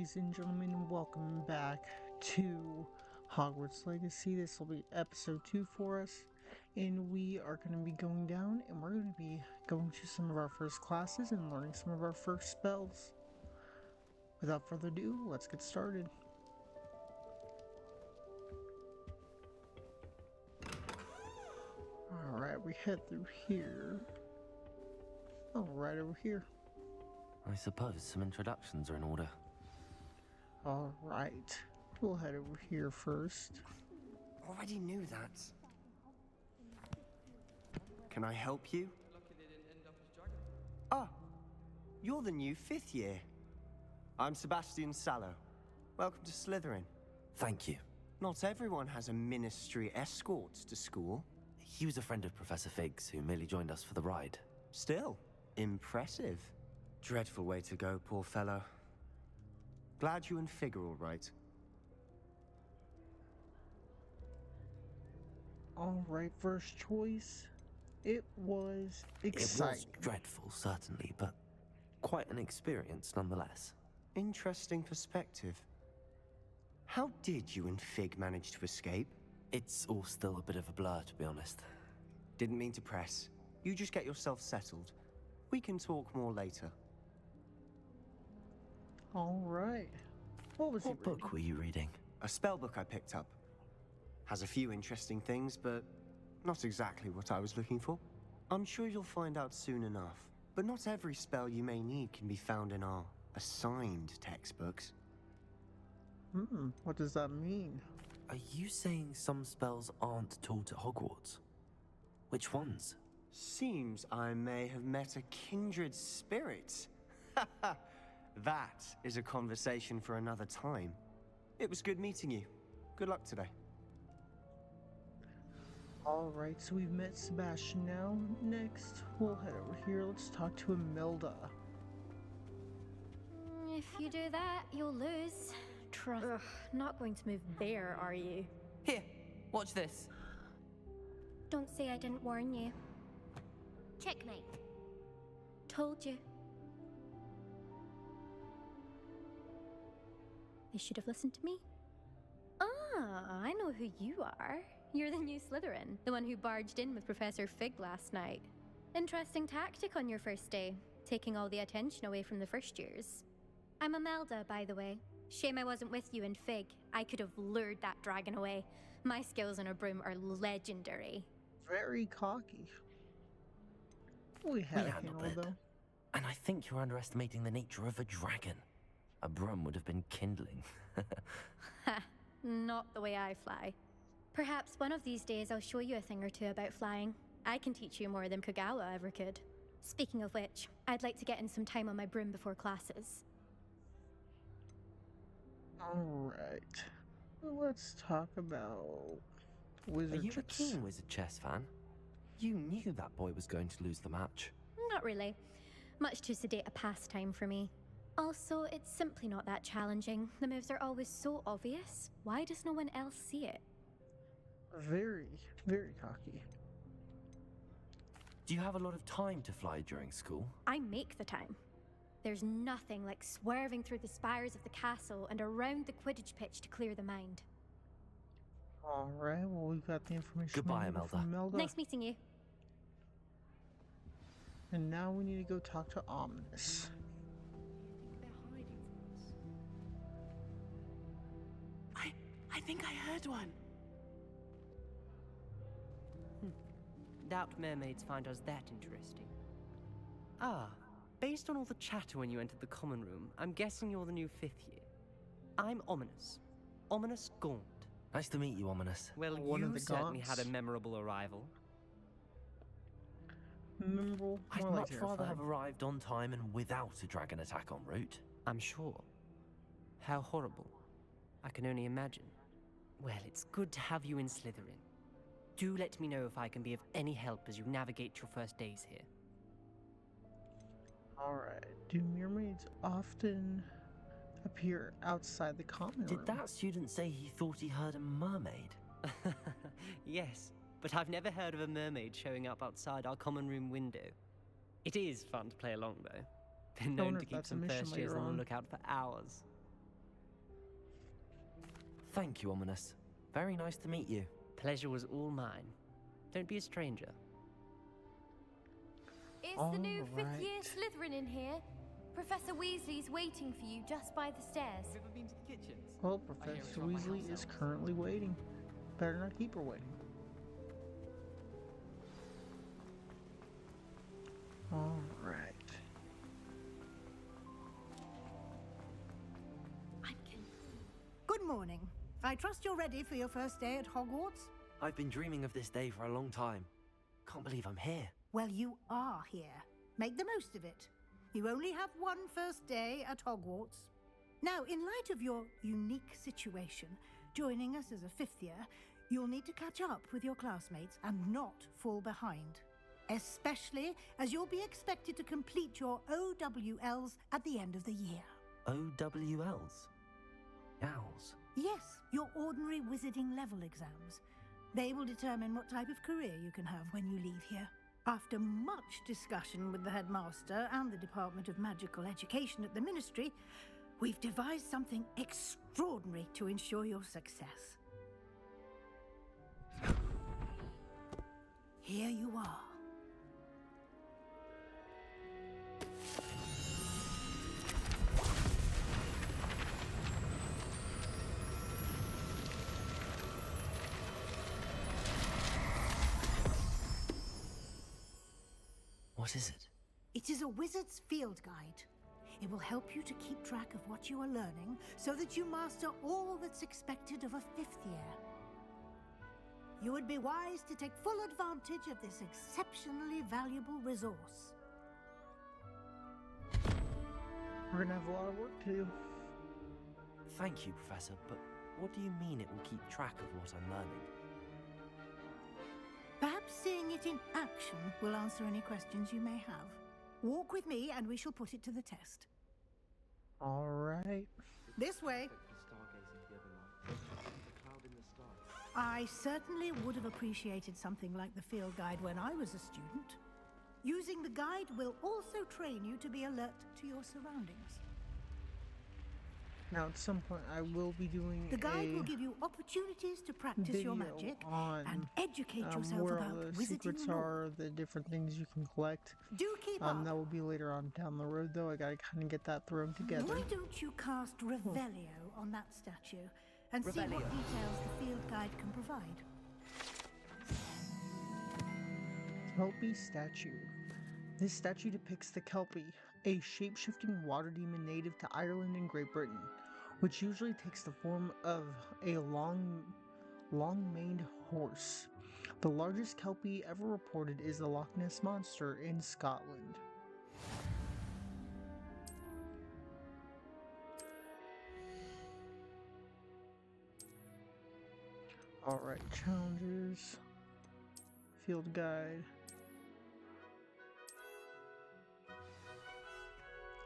ladies and gentlemen, welcome back to Hogwarts Legacy. This will be episode 2 for us, and we are going to be going down and we're going to be going to some of our first classes and learning some of our first spells. Without further ado, let's get started. Alright, we head through here. Oh, right over here. I suppose some introductions are in order. Alright, we'll head over here first. Already knew that. Can I help you? Ah, you're the new 5th year. I'm Sebastian Sallow. Welcome to Slytherin. Thank you. Not everyone has a ministry escort to school. He was a friend of Professor Fig's who merely joined us for the ride. Still, impressive. Dreadful way to go, poor fellow. Glad you and Fig are all right. Alright, first choice. It was exciting. It was dreadful, certainly, but quite an experience nonetheless. Interesting perspective. How did you and Fig manage to escape? It's all still a bit of a blur, to be honest. Didn't mean to press. You just get yourself settled. We can talk more later. Alright. What book were you reading? A spell book I picked up. Has a few interesting things, but not exactly what I was looking for. I'm sure you'll find out soon enough. But not every spell you may need can be found in our assigned textbooks. What does that mean? Are you saying some spells aren't taught at Hogwarts? Which ones? Seems I may have met a kindred spirit. That is a conversation for another time. It was good meeting you. Good luck today. Alright, so we've met Sebastian now. Next, we'll head over here. Let's talk to Imelda. If you do that, you'll lose. Ugh, not going to move there, are you? Here, watch this. Don't say I didn't warn you. Checkmate. Told you. They should have listened to me. Ah, I know who you are. You're the new Slytherin, the one who barged in with Professor Fig last night. Interesting tactic on your first day, taking all the attention away from the first years. I'm Imelda, by the way. Shame I wasn't with you and Fig. I could have lured that dragon away. My skills on a broom are legendary. Very cocky. We handled it, though. And I think you're underestimating the nature of a dragon. A broom would have been kindling. Ha, not the way I fly. Perhaps one of these days I'll show you a thing or two about flying. I can teach you more than Kogawa ever could. Speaking of which, I'd like to get in some time on my broom before classes. Alright. Let's talk about wizard Are you chess. a keen wizard chess fan? You knew that boy was going to lose the match. Not really. Much too sedate a pastime for me. Also, it's simply not that challenging. The moves are always so obvious. Why does no one else see it? Very, very cocky. Do you have a lot of time to fly during school? I make the time. There's nothing like swerving through the spires of the castle and around the Quidditch pitch to clear the mind. Alright, well, we've got the information. Goodbye, from Imelda. Nice meeting you. And now we need to go talk to Ominous. I think I heard one. Doubt mermaids find us that interesting. Ah, based on all the chatter when you entered the common room, I'm guessing you're the new 5th year. I'm Ominous. Ominous Gaunt. Nice to meet you, Ominous. Well, One of you the certainly Gaunts. had a memorable arrival. Memorable. I'd more like much rather terrifying. have arrived on time and without a dragon attack en route. I'm sure. How horrible. I can only imagine. Well, it's good to have you in Slytherin. Do let me know if I can be of any help as you navigate your first days here. Alright. Do mermaids often appear outside the common room? Did that student say he thought he heard a mermaid? Yes, but I've never heard of a mermaid showing up outside our common room window. It is fun to play along, though. Been I known wonder to if keep that's a some mission first years later on the on. lookout for hours. Thank you, Ominous. Very nice to meet you. Pleasure was all mine. Don't be a stranger. Is All the new fifth year right. Slytherin in here? Professor Weasley's waiting for you just by the stairs. Have you ever been to the kitchens? Well, I hear it's Professor run by Weasley house is elves. currently waiting. Better not keep her waiting. All right. Good morning. I trust you're ready for your first day at Hogwarts? I've been dreaming of this day for a long time. Can't believe I'm here. Well, you are here. Make the most of it. You only have one first day at Hogwarts. Now, in light of your unique situation, joining us as a fifth year, you'll need to catch up with your classmates and not fall behind. Especially as you'll be expected to complete your OWLs at the end of the year. OWLs? Owls. Yes, your ordinary wizarding level exams. They will determine what type of career you can have when you leave here. After much discussion with the headmaster and the Department of Magical Education at the Ministry, we've devised something extraordinary to ensure your success. Here you are. What is it? It is a wizard's field guide. It will help you to keep track of what you are learning so that you master all that's expected of a fifth year. You would be wise to take full advantage of this exceptionally valuable resource. We're gonna have a lot of work to do. Thank you, Professor, but what do you mean it will keep track of what I'm learning? Perhaps seeing it in action will answer any questions you may have. Walk with me and we shall put it to the test. All right. This way. I certainly would have appreciated something like the field guide when I was a student. Using the guide will also train you to be alert to your surroundings. Now, at some point, I will be doing The guide will a give you opportunities to practice your video magic on and educate yourself where all about the wizarding secrets lore. are, the different things you can collect. Do keep up. That will be later on down the road, though. I gotta kind of get that thrown together. Why don't you cast Revelio on that statue and see what Revelio. details the field guide can provide? Kelpie statue. This statue depicts the Kelpie, a shape-shifting water demon native to Ireland and Great Britain, which usually takes the form of a long-maned horse. The largest Kelpie ever reported is the Loch Ness Monster in Scotland. Alright, challenges, field guide.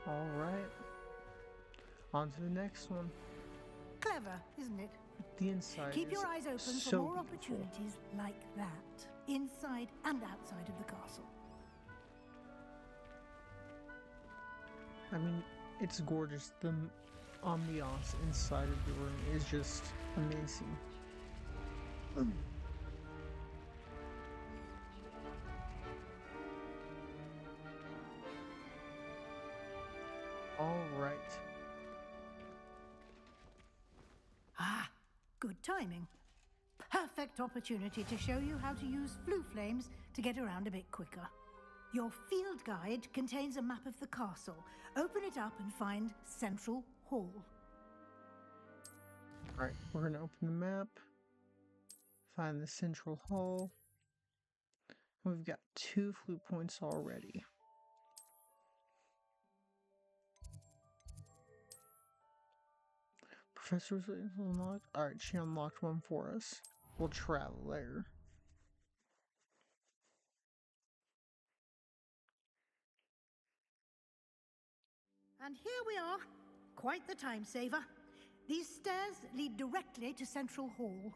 Alright, on to the next one. Clever, isn't it? The inside Keep your is eyes open for so more beautiful. opportunities like that, inside and outside of the castle. I mean, it's gorgeous. The ambiance inside of the room is just amazing. All right. Ah, good timing. Perfect opportunity to show you how to use flue flames to get around a bit quicker. Your field guide contains a map of the castle. Open it up and find Central Hall. All right, we're gonna open the map, find the central hall. We've got 2 flute points already. Professor's unlocked. All right, she unlocked one for us. We'll travel there. And here we are. Quite the time saver. These stairs lead directly to Central Hall.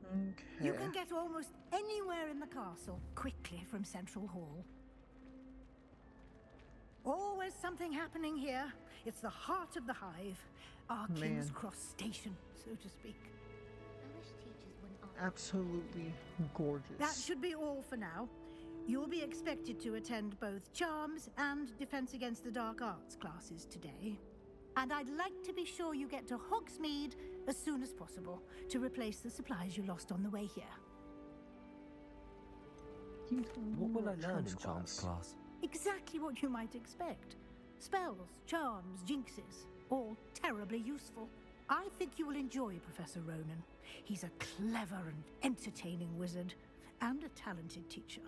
Okay. You can get almost anywhere in the castle quickly from Central Hall. Always always something happening here. It's the heart of the hive. Our King's Cross station, so to speak. I wish teachers wouldn't Absolutely gorgeous. That should be all for now. You'll be expected to attend both Charms and Defense Against the Dark Arts classes today. And I'd like to be sure you get to Hogsmeade as soon as possible to replace the supplies you lost on the way here. What will I learn in Charms class? Exactly what you might expect. Spells, charms, jinxes, all terribly useful. I think you will enjoy Professor Ronan. He's a clever and entertaining wizard, and a talented teacher.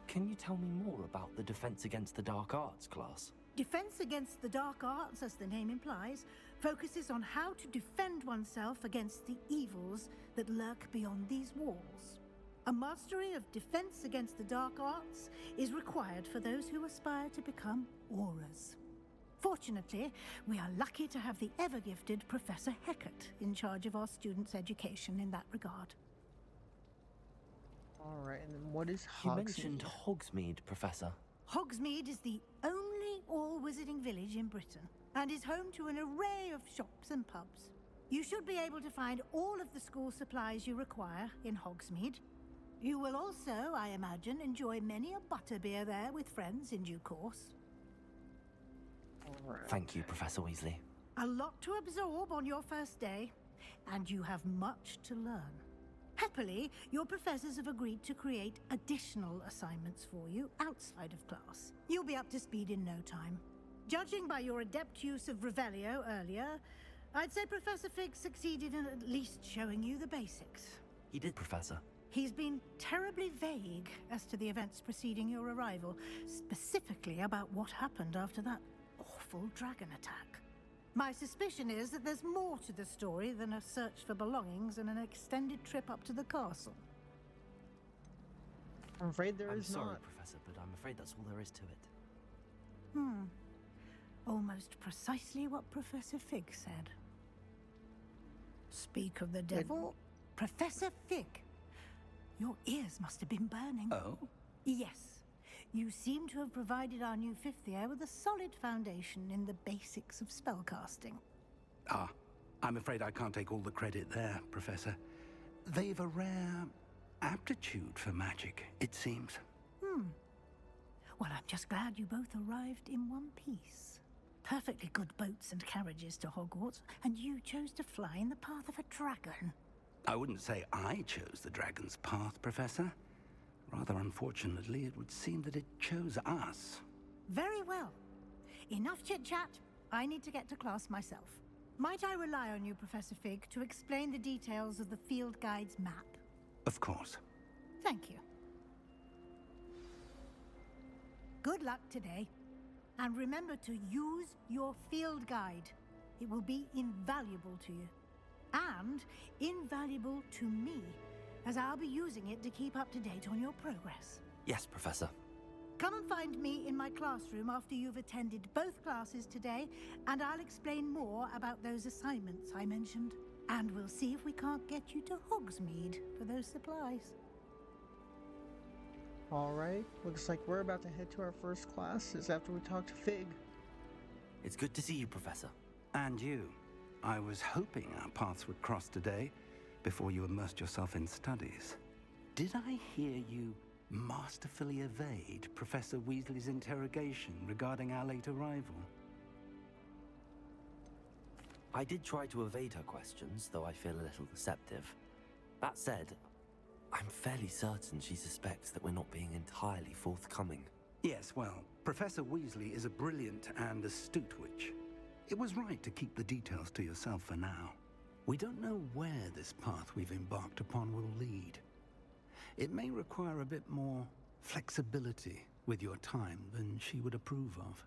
Can you tell me more about the Defense Against the Dark Arts class? Defense Against the Dark Arts, as the name implies, focuses on how to defend oneself against the evils that lurk beyond these walls. A mastery of Defense Against the Dark Arts is required for those who aspire to become auras. Fortunately, we are lucky to have the ever-gifted Professor Hecat in charge of our students' education in that regard. Alright, and then what is You Hogsmeade? mentioned Hogsmeade, Professor. Hogsmeade is the only all-wizarding village in Britain, and is home to an array of shops and pubs. You should be able to find all of the school supplies you require in Hogsmeade. You will also, I imagine, enjoy many a butterbeer there with friends in due course. Alright. Thank you, Professor Weasley. A lot to absorb on your first day, and you have much to learn. Happily, your professors have agreed to create additional assignments for you outside of class. You'll be up to speed in no time. Judging by your adept use of Revelio earlier, I'd say Professor Fig succeeded in at least showing you the basics. He did, Professor. He's been terribly vague as to the events preceding your arrival, specifically about what happened after that awful dragon attack. My suspicion is that there's more to the story than a search for belongings and an extended trip up to the castle. I'm afraid there I'm is sorry, not. Professor, but I'm afraid that's all there is to it. Almost precisely what Professor Fig said. Speak of the devil, Professor Fig. Your ears must have been burning. Oh? Yes. You seem to have provided our new fifth year with a solid foundation in the basics of spellcasting. Ah, I'm afraid I can't take all the credit there, Professor. They've a rare aptitude for magic, it seems. Well, I'm just glad you both arrived in one piece. Perfectly good boats and carriages to Hogwarts, and you chose to fly in the path of a dragon. I wouldn't say I chose the dragon's path, Professor. Rather unfortunately, it would seem that it chose us. Very well. Enough chit-chat. I need to get to class myself. Might I rely on you, Professor Fig, to explain the details of the field guide's map? Of course. Thank you. Good luck today. And remember to use your field guide. It will be invaluable to you. And invaluable to me, as I'll be using it to keep up to date on your progress. Yes, Professor. Come and find me in my classroom after you've attended both classes today, and I'll explain more about those assignments I mentioned. And we'll see if we can't get you to Hogsmeade for those supplies. Alright, looks like we're about to head to our first classes after we talk to Fig. It's good to see you, Professor. And you. I was hoping our paths would cross today, before you immersed yourself in studies. Did I hear you masterfully evade Professor Weasley's interrogation regarding our late arrival? I did try to evade her questions, though I feel a little deceptive. That said, I'm fairly certain she suspects that we're not being entirely forthcoming. Yes, well, Professor Weasley is a brilliant and astute witch. It was right to keep the details to yourself for now. We don't know where this path we've embarked upon will lead. It may require a bit more flexibility with your time than she would approve of.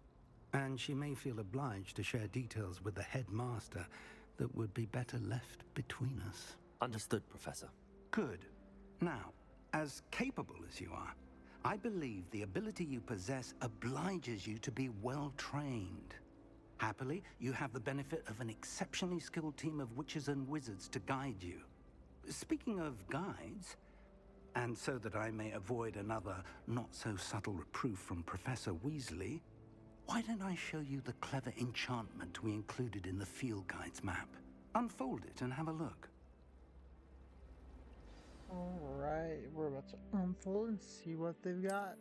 And she may feel obliged to share details with the headmaster that would be better left between us. Understood, Professor. Good. Now, as capable as you are, I believe the ability you possess obliges you to be well trained. Happily, you have the benefit of an exceptionally skilled team of witches and wizards to guide you. Speaking of guides, And so that I may avoid another not-so-subtle reproof from Professor Weasley, why don't I show you the clever enchantment we included in the field guide's map? Unfold it and have a look. Alright, we're about to unfold and see what they've got.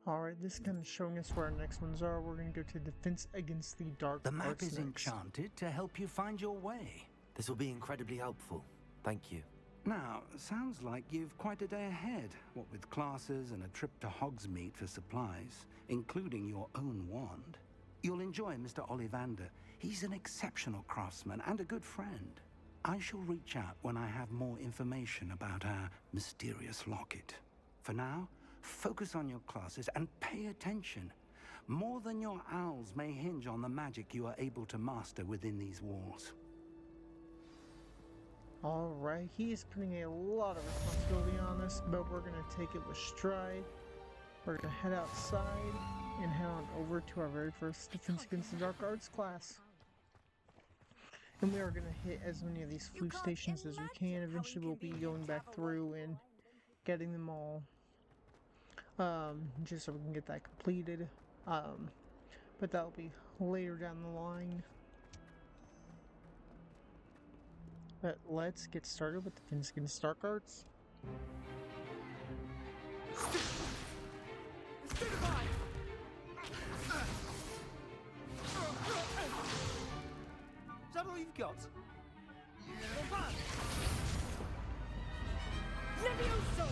Alright, this is kind of showing us where our next ones are. We're going to go to Defense Against the Dark The map Arts is next. enchanted to help you find your way. This will be incredibly helpful. Thank you. Now, sounds like you've quite a day ahead, what with classes and a trip to Hogsmeade for supplies, including your own wand. You'll enjoy Mr. Ollivander. He's an exceptional craftsman and a good friend. I shall reach out when I have more information about our mysterious locket. For now, focus on your classes and pay attention. More than your owls may hinge on the magic you are able to master within these walls. Alright, he is putting a lot of responsibility on us, but we're going to take it with stride. We're going to head outside and head on over to our very first Defense Against the Dark Arts class. And we are going to hit as many of these flute stations as we can. Eventually we'll be going back through and getting them all, just so we can get that completed. But that'll be later down the line. But let's get started with Defense Against Dark Arts. Is that all you've got? Levioso!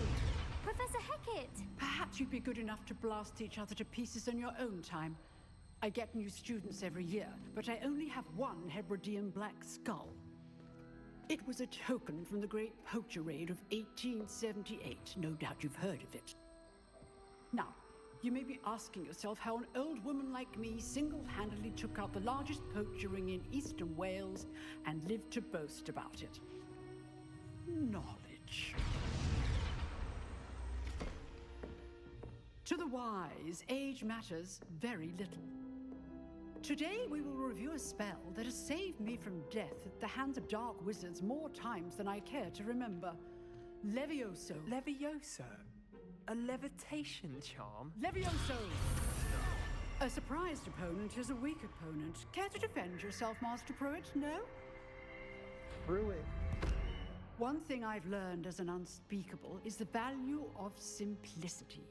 Professor Hecat! Perhaps you'd be good enough to blast each other to pieces on your own time. I get new students every year, but I only have one Hebridean black skull. It was a token from the Great Poacher Raid of 1878. No doubt you've heard of it. Now, you may be asking yourself how an old woman like me single-handedly took out the largest poacher ring in eastern Wales and lived to boast about it. Knowledge. To the wise, age matters very little. Today we will review a spell that has saved me from death at the hands of dark wizards more times than I care to remember. Levioso. Levioso? A levitation charm? Levioso! A surprised opponent is a weak opponent. Care to defend yourself, Master Pruitt? No? Through it. One thing I've learned as an unspeakable is the value of simplicity,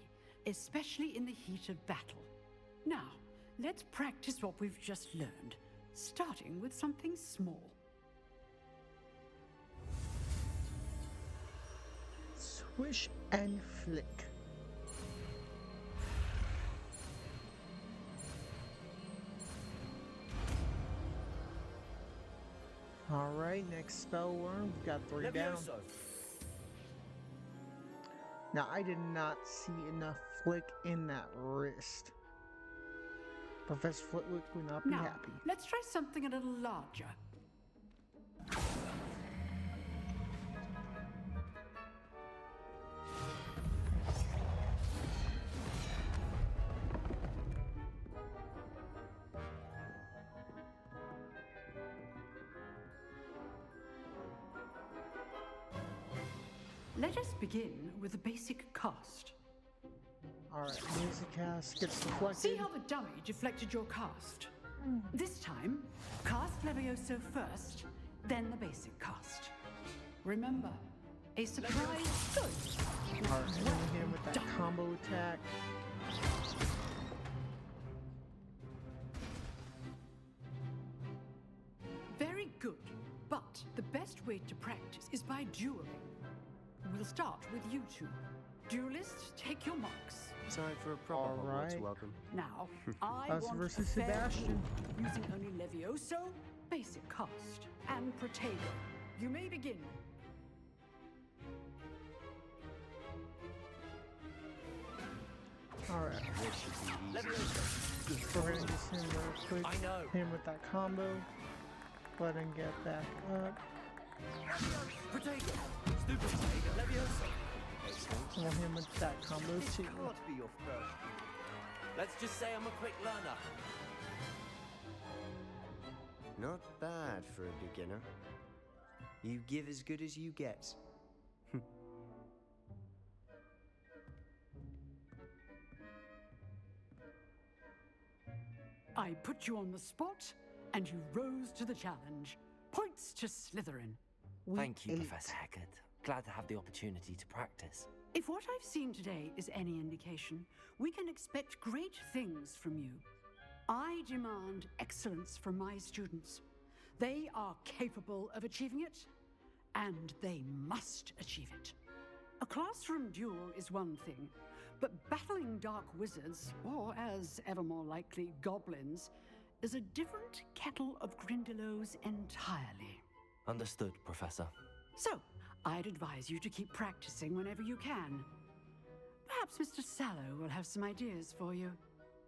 especially in the heat of battle. Now, let's practice what we've just learned, starting with something small. Swish and flick. Alright, next spell one. We've got 3 down. Levioso! Now, I did not see enough flick in that wrist. Professor Flitwick would not be Now, happy. let's try something a little larger. Let us begin with a basic cast. Alright, music cast gets deflected. See how the dummy deflected your cast? This time, cast Levioso first, then the basic cast. Remember, a surprise good. Alright, and then we hit him with that combo attack. Very good, but the best way to practice is by dueling. We'll start with you two. Duelists, take your marks. Time for a proper Hogwarts Alright. welcome. Now, I Us want versus fair Sebastian. play, using only Levioso, basic cast, and Protego. You may begin. Alright, we're gonna just hit him real quick. I know. Hit him with that combo. Let him get back up. Protego! Stupid Protego! Levioso! We'll hit him with that combo too. Can't be your first. Let's just say I'm a quick learner. Not bad for a beginner. You give as good as you get. I put you on the spot, and you rose to the challenge. Points to Slytherin. Thank you, Professor Heckard. Glad to have the opportunity to practice. If what I've seen today is any indication, we can expect great things from you. I demand excellence from my students. They are capable of achieving it, and they must achieve it. A classroom duel is one thing, but battling dark wizards, or as ever more likely, goblins, is a different kettle of Grindylows entirely. Understood, Professor. So, I'd advise you to keep practicing whenever you can. Perhaps Mr. Sallow will have some ideas for you.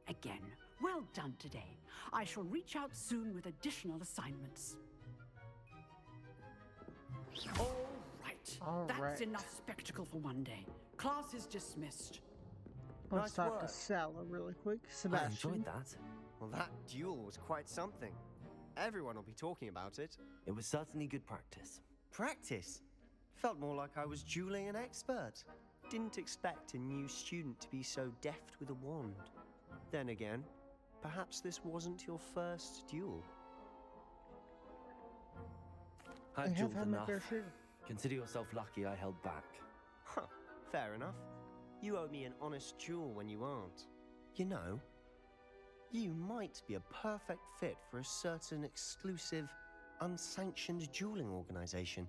Again, well done today. I shall reach out soon with additional assignments. All right. That's enough spectacle for one day. Class is dismissed. Let's Nice talk to work. Sala really quick. I Sebastian. enjoyed that. Well, that duel was quite something. Everyone will be talking about it. It was certainly good practice. Practice? Felt more like I was dueling an expert. Didn't expect a new student to be so deft with a wand. Then again, perhaps this wasn't your first duel. I've I have dueled had my enough. fair share. Consider yourself lucky I held back. Huh, fair enough. You owe me an honest duel when you aren't. You know, you might be a perfect fit for a certain exclusive, unsanctioned dueling organization.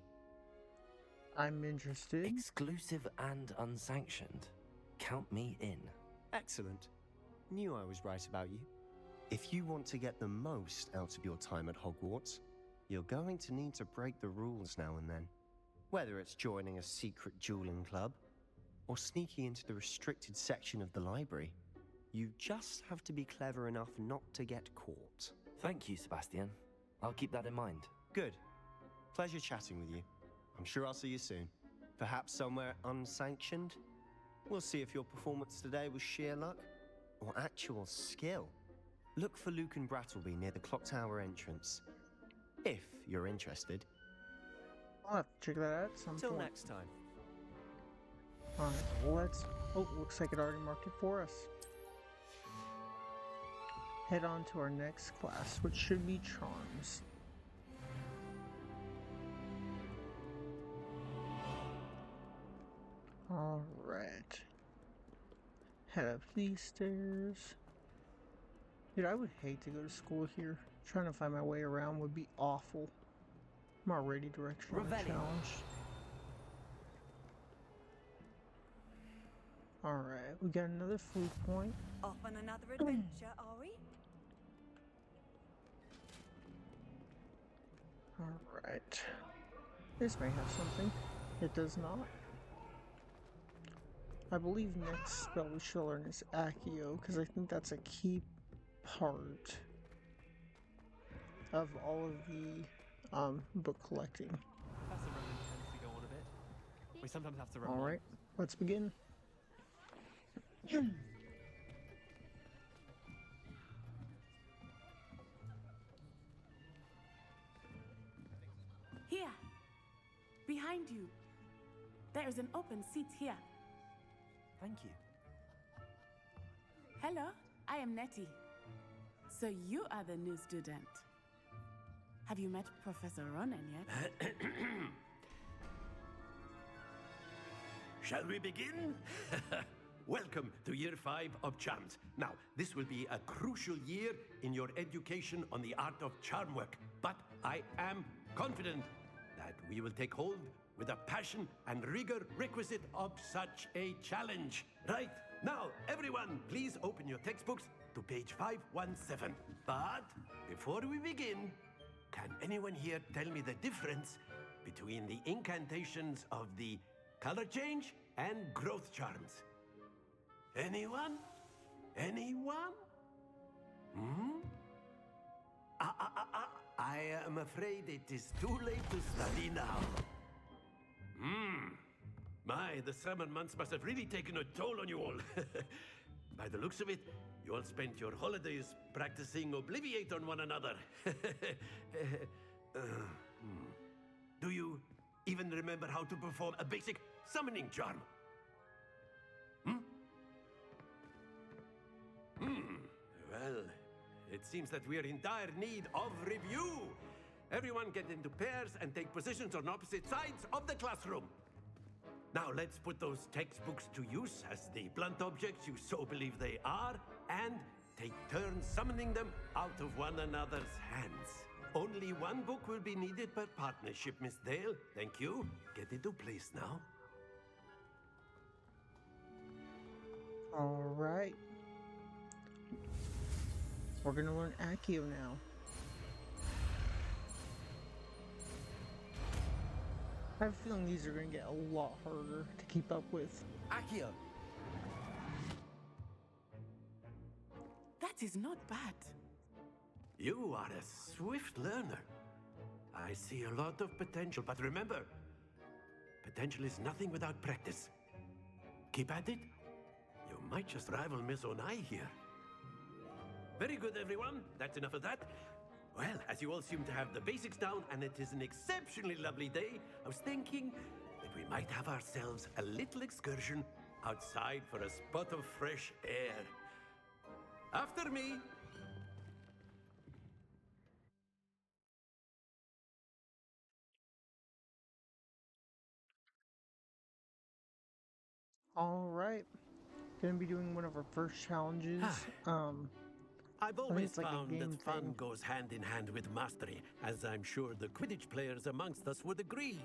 I'm interested. Exclusive and unsanctioned. Count me in. Excellent. Knew I was right about you. If you want to get the most out of your time at Hogwarts, you're going to need to break the rules now and then. Whether it's joining a secret dueling club, or sneaking into the restricted section of the library, you just have to be clever enough not to get caught. Thank you, Sebastian. I'll keep that in mind. Good. Pleasure chatting with you. I'm sure I'll see you soon. Perhaps somewhere unsanctioned? We'll see if your performance today was sheer luck or actual skill. Look for Luke and Brattleby near the Clock Tower entrance. If you're interested. I'll have to check that out at some Till point. next time. Alright, well, let's... Oh, looks like it already marked it for us. Head on to our next class, which should be Charms. Alright. Head up these stairs. Dude, I would hate to go to school here. Trying to find my way around would be awful. I'm already directionally challenged. Alright, we got another food point. Off on another adventure, are we? Alright. This may have something. It does not. I believe next spell we shall learn is Accio, because I think that's a key part of all of the book collecting. Professor Rowan tends to go on a bit. We sometimes have to remind. Alright, let's begin. Here, behind you. There is an open seat here. Thank you. Hello, I am Nettie. So you are the new student. Have you met Professor Ronan yet? Shall we begin? Welcome to Year 5 of Charms. Now, this will be a crucial year in your education on the art of charm work, but I am confident that we will take hold with the passion and rigor requisite of such a challenge. Right, now, everyone, please open your textbooks to page 517. But before we begin, can anyone here tell me the difference between the incantations of the color change and growth charms? Anyone? Anyone? I am afraid it is too late to study now. My, the summer months must have really taken a toll on you all. By the looks of it, You all spent your holidays practicing Obliviate on one another. Do you even remember how to perform a basic summoning charm? Well, it seems that we are in dire need of review. Everyone get into pairs and take positions on opposite sides of the classroom. Now let's put those textbooks to use as the blunt objects you so believe they are, and take turns summoning them out of one another's hands. Only one book will be needed per partnership, Miss Dale. Thank you. Get into place now. All right. We're gonna learn Accio now. I have a feeling these are gonna get a lot harder to keep up with. Accio! That is not bad. You are a swift learner. I see a lot of potential, but remember, potential is nothing without practice. Keep at it. You might just rival Miss Onai here. Very good, everyone. That's enough of that. Well, as you all seem to have the basics down, and it is an exceptionally lovely day, I was thinking that we might have ourselves a little excursion outside for a spot of fresh air. After me. All right. Gonna be doing one of our first challenges. I've always like found that fun goes hand in hand with mastery, as I'm sure the Quidditch players amongst us would agree.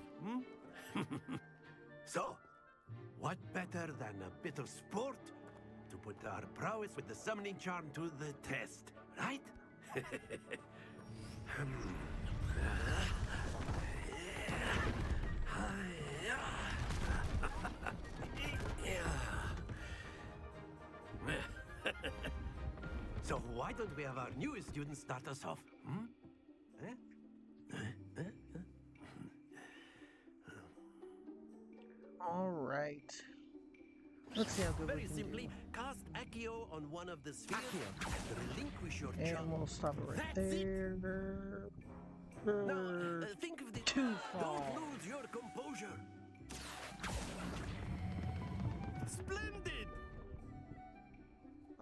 So, what better than a bit of sport to put our prowess with the summoning charm to the test, right? So why don't we have our newest student start us off? All right. Let's see how good Very we can simply, do. cast Accio on one of the spheres and relinquish your And charm. we'll stop it right That's there. Now, think of the... Too far. Don't lose your composure. Splendid!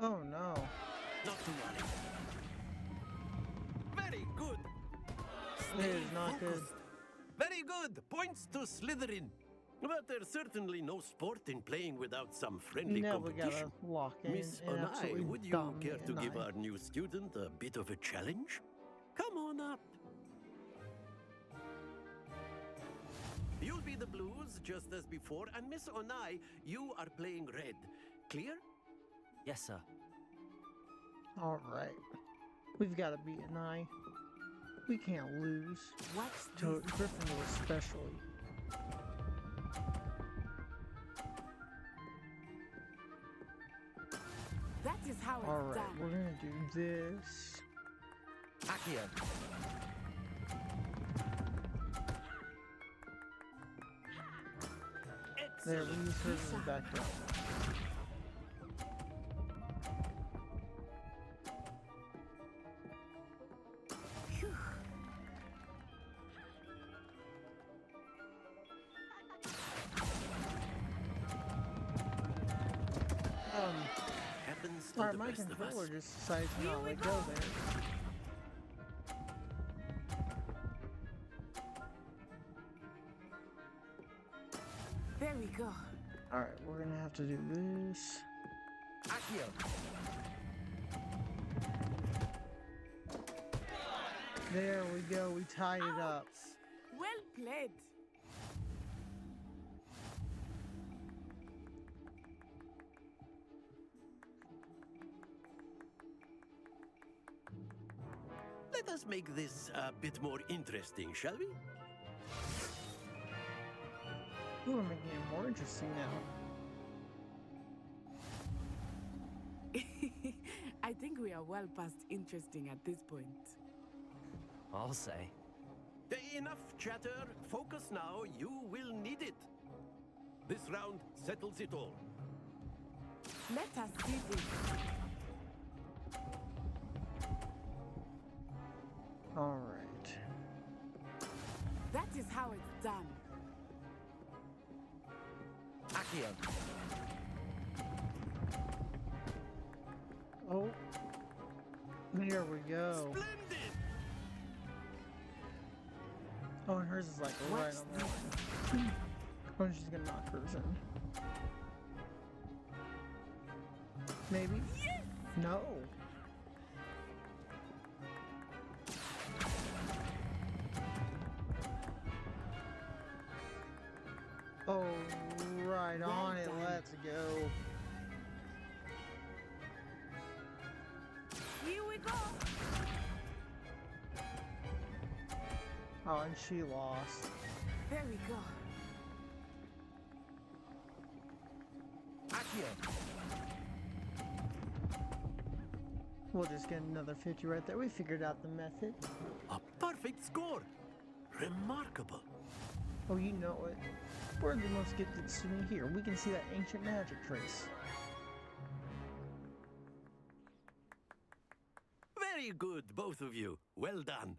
Oh no. Not to worry. Very good. It is not good. Focused. Very good. Points to Slytherin. But there's certainly no sport in playing without some friendly Now we competition. gotta lock in Miss and Onai, absolutely would you dominate care to give Onai. our new student a bit of a challenge? Come on up. You'll be the blues just as before, and Miss Onai, you are playing red. Clear? Yes, sir. All right. We've got to beat an eye. We can't lose. What's To this? Gryffindor especially. That is how it's All right, done. we're gonna do this. Accio! There, we use her as the background. Happens to Alright, the my best of us. controller just decided to not let go there. There we go. Alright, we're gonna have to do this. Accio! There we go, we tied it up. Well played. Let us make this a bit more interesting, shall we? Ooh, we're making it more interesting now. I think we are well past interesting at this point. I'll say. Enough chatter. Focus now. You will need it. This round settles it all. Let us see this. All right. That is how it's done. Accio. Oh, there we go. Splendid! Oh, and hers is like right on the line. Oh, she's gonna knock hers in. Maybe? Yes! No. Oh, right on it. Let's go. Here we go. Oh, and she lost. There we go. Accio. We'll just get another 50 right there. We figured out the method. A perfect score! Remarkable. Oh, you know it. We're the most gifted student here. We can see that ancient magic trace. Very good, both of you. Well done.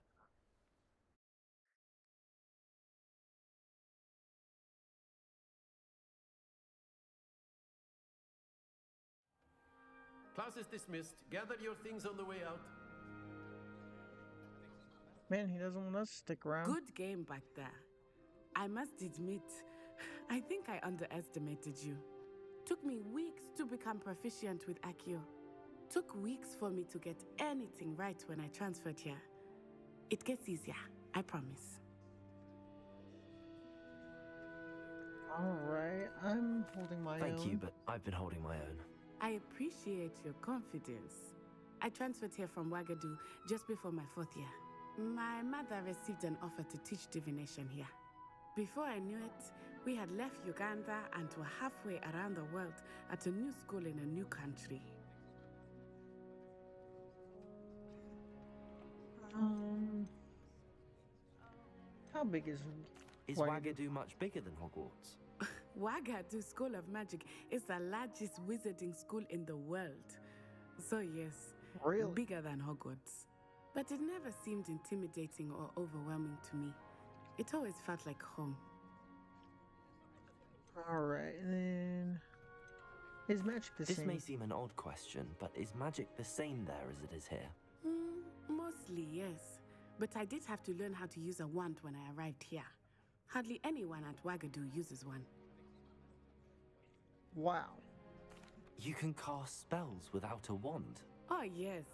Class is dismissed. Gather your things on the way out. Man, he doesn't want us to stick around. Good game back there. I must admit, I think I underestimated you. Took me weeks to become proficient with Accio. Took weeks for me to get anything right when I transferred here. It gets easier, I promise. Alright, I'm holding my own. Thank you, but I've been holding my own. I appreciate your confidence. I transferred here from Wagadu just before my 4th year. My mother received an offer to teach divination here. Before I knew it, we had left Uganda and were halfway around the world at a new school in a new country. How big is Wagadu much bigger than Hogwarts? Wagadu School of Magic is the largest wizarding school in the world. So yes, Really? bigger than Hogwarts. But it never seemed intimidating or overwhelming to me. It always felt like home. Alright, and then... Is magic the This same? may seem an odd question, but is magic the same there as it is here? Mostly, yes. But I did have to learn how to use a wand when I arrived here. Hardly anyone at Wagadu uses one. Wow. You can cast spells without a wand. Oh, yes.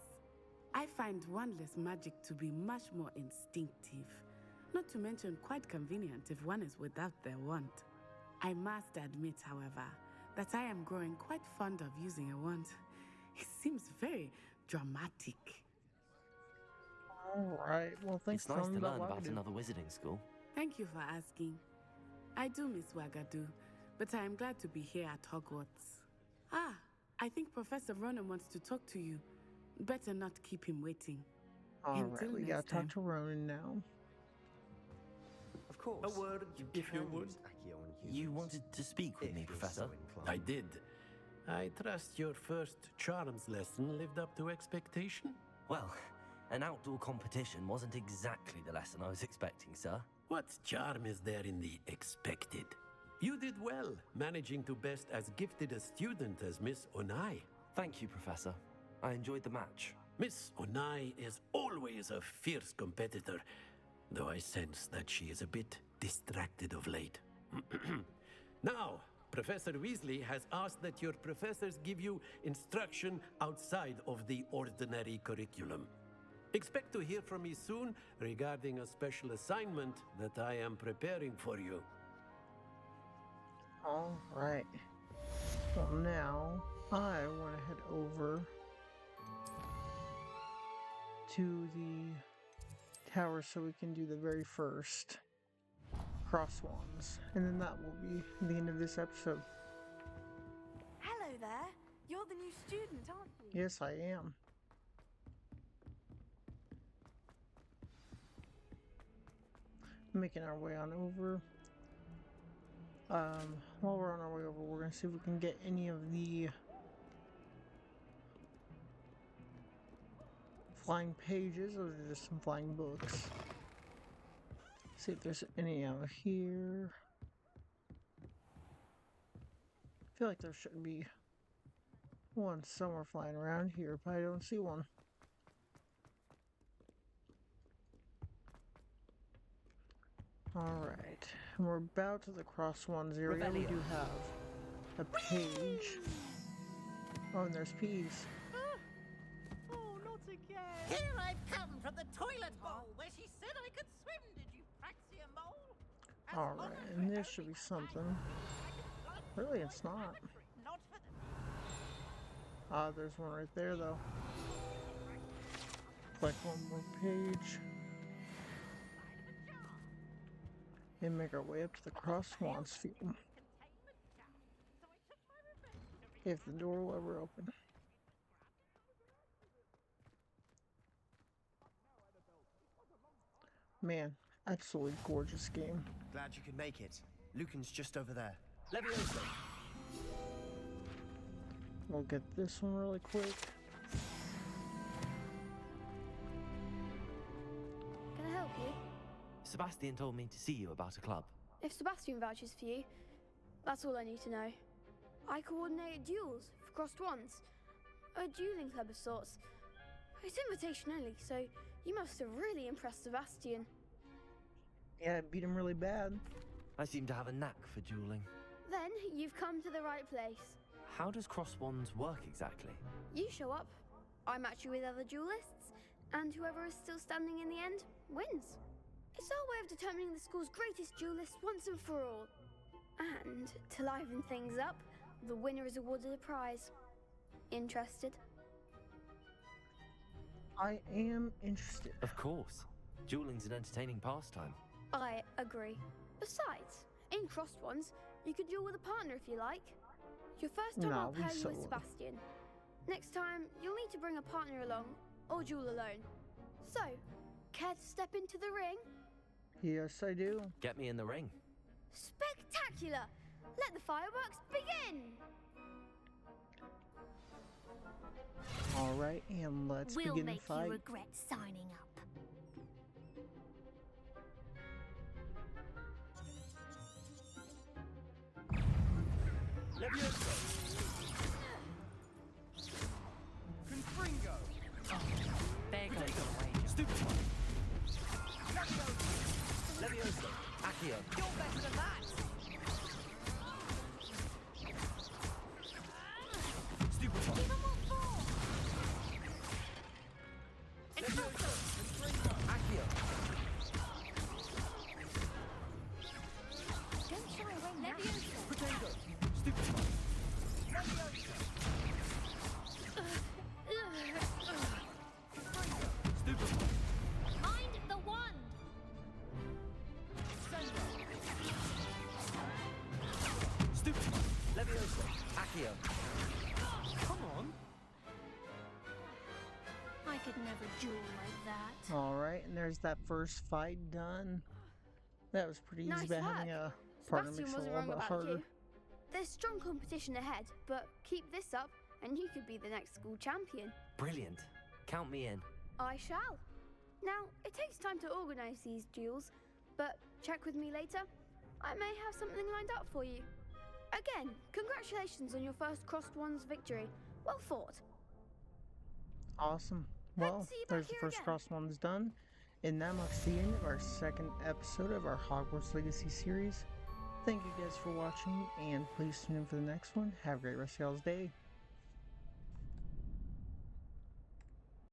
I find wandless magic to be much more instinctive. Not to mention quite convenient if one is without their wand. I must admit, however, that I am growing quite fond of using a wand. It seems very dramatic. Alright, well thanks It's for nice telling to me learn about about Wagadu. another wizarding school. Thank you for asking. I do miss Wagadu, but I am glad to be here at Hogwarts. Ah, I think Professor Ronan wants to talk to you. Better not keep him waiting. Alright, we gotta next time. talk to Ronan now. Of course. A word, if you can would. use Accio on humans, You wanted to speak with if me, you're Professor? so inclined. I did. I trust your first charms lesson lived up to expectation. Well, an outdoor competition wasn't exactly the lesson I was expecting, sir. What charm is there in the expected? You did well, managing to best as gifted a student as Miss Onai. Thank you, Professor. I enjoyed the match. Miss Onai is always a fierce competitor, though I sense that she is a bit distracted of late. Now, Professor Weasley has asked that your professors give you instruction outside of the ordinary curriculum. Expect to hear from me soon regarding a special assignment that I am preparing for you. Alright. Well now, I want to head over to the tower so we can do the very first crosswands. And then that will be the end of this episode. Hello there. You're the new student, aren't you? Yes, I am. Making our way on over. While we're on our way over, we're going to see if we can get any of the flying pages. Those are just some flying books. See if there's any out here. I feel like there should be one somewhere flying around here, but I don't see one. Alright, and we're about to the cross ones area. We do have a page. Oh, and there's peas. Oh, not again! Here I've come from the toilet bowl where she said I could swim. Did you praxia mole? Alright, and this should be something. Really, it's not. Not for the Ah, there's one right there, though. Click one more page. And make our way up to the cross swans field. If the door will ever open. Man, absolutely gorgeous game. Glad you could make it. Lucan's just over there. Leviosa! We'll get this one really quick. Can I help you? Sebastian told me to see you about a club. If Sebastian vouches for you, that's all I need to know. I coordinate duels for crossed ones. A dueling club of sorts. It's invitation only, so you must have really impressed Sebastian. Yeah, I beat him really bad. I seem to have a knack for dueling. Then you've come to the right place. How does cross wands work exactly? You show up, I match you with other duelists, and whoever is still standing in the end wins. It's our way of determining the school's greatest duelist once and for all. And to liven things up, the winner is awarded a prize. Interested? I am interested. Of course. Dueling's an entertaining pastime. I agree. Besides, in crossed ones, you could duel with a partner if you like. Your first time I'll pair you with Sebastian. Next time, you'll need to bring a partner along, or duel alone. So, care to step into the ring? Yes, I do. Get me in the ring. Spectacular! Let the fireworks begin! Alright, and let's begin the fight. We'll make you regret signing up. Leviosa! Confringo! There goes the wager. Stupid one! Leviosa! Accio! You're better than that! Stupid one! Give 'em what for! Leviosa! Accio! Don't shy away now. Potato! Stupid one! Stupid one! Mind the wand! Stupid one! Leviosa! Accio! Come on! I could never duel like that. Alright, and there's that first fight done. That was pretty easy, Nice but work. having a partner Sebastian makes it a wasn't little wrong bit about harder. you. There's strong competition ahead, but keep this up and you could be the next school champion. Brilliant. Count me in. I shall. Now, it takes time to organise these duels, but check with me later. I may have something lined up for you. Again, congratulations on your first crossed ones victory. Well fought. Awesome. Well, see you back there's the here first again. cross ones done. And that marks the end of our second episode of our Hogwarts Legacy series. Thank you guys for watching, and please tune in for the next one. Have a great rest of y'all's day.